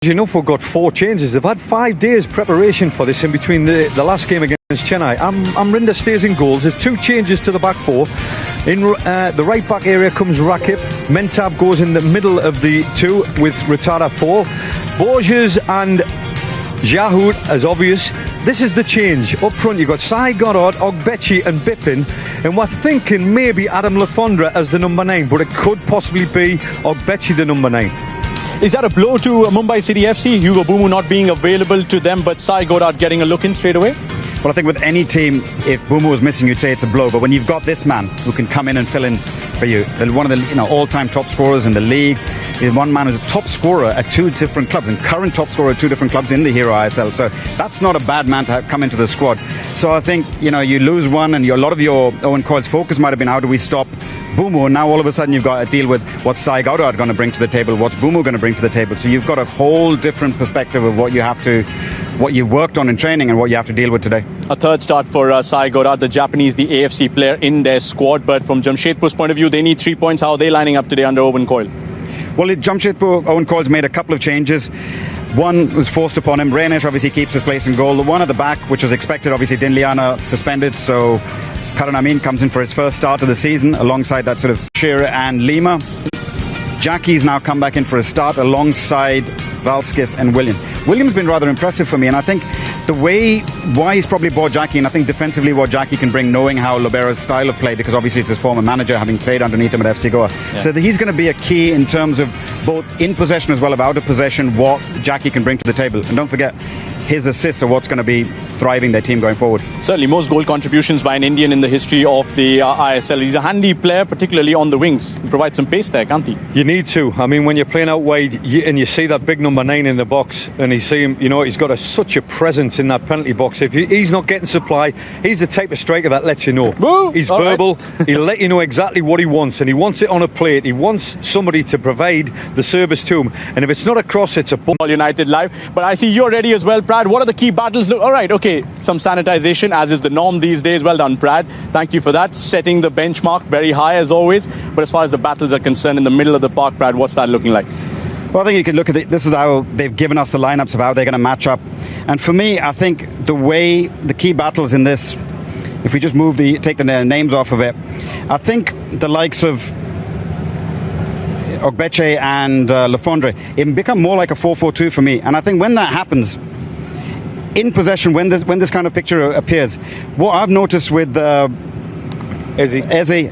enough, we've got 4 changes. They've had 5 days preparation for this in between the last game against Chennai. Amrinder stays in goals. There's 2 changes to the back 4. In the right back area comes Rakip. Mentab goes in the middle of the 2 with Ratada 4. Borges and Jahud, as obvious. This is the change. Up front, you've got Sai Goddard, Ogbechi and Bipin. And we're thinking maybe Adam Lafondra as the number 9, but it could possibly be Ogbechi the number 9. Is that a blow to Mumbai City FC? Hugo Bumu not being available to them, but Sai Goddard getting a look in straight away? Well, I think with any team, if Bumu was missing, you'd say it's a blow. But when you've got this man who can come in and fill in for you, one of the all-time top scorers in the league, one man who's a top scorer at 2 different clubs and current top scorer at 2 different clubs in the Hero ISL. So that's not a bad man to come into the squad. So I think you lose one, and a lot of your Owen Coyle's focus might have been how do we stop Bumu, and now all of a sudden you've got to deal with what's Sai Goddard going to bring to the table, what's Bumu going to bring to the table. So you've got a whole different perspective of what you've worked on in training and what you have to deal with today. A third start for Sai Goddard, the Japanese, the AFC player in their squad. But from Jamshedpur's point of view, they need 3 points. How are they lining up today under Owen Coyle? Well, Jamshedpur, Owen Coyle's made a couple of changes. One was forced upon him. Rainesh obviously keeps his place in goal. The one at the back, which was expected, obviously Dinliana suspended, so Karan Amin comes in for his first start of the season alongside that sort of Shearer and Lima. Jackie's now come back in for a start alongside Valskis and William. William's been rather impressive for me, and I think why he's probably bought Jackie, and I think defensively what Jackie can bring, knowing how Libera's style of play, because obviously it's his former manager, having played underneath him at FC Goa. Yeah. So he's going to be a key in terms of both in possession as well as out of possession, what Jackie can bring to the table. And don't forget, his assists are what's going to be thriving their team going forward. Certainly, most goal contributions by an Indian in the history of the ISL. He's a handy player, particularly on the wings. He provides some pace there, can't he? You need to. I mean, when you're playing out wide and you see that big number 9 in the box, and you see him, he's got such a presence in that penalty box. If he's not getting supply, he's the type of striker that lets you know. Woo! He's all verbal. Right. He'll let you know exactly what he wants, and he wants it on a plate. He wants somebody to provide the service to him. And if it's not a cross, it's a ball. United live. But I see you're ready as well, Brad. What are the key battles? All right, okay. Some sanitization, as is the norm these days. Well done, Brad. Thank you for that. Setting the benchmark very high, as always. But as far as the battles are concerned in the middle of the park, Brad, what's that looking like? Well, I think you can look at this is how they've given us the lineups of how they're going to match up. And for me, I think the key battles in this, if we just take the names off of it, I think the likes of Ogbeche and Lafondre, it become more like a 4-4-2 for me. And I think when that happens, in possession, when this kind of picture appears, what I've noticed with Eze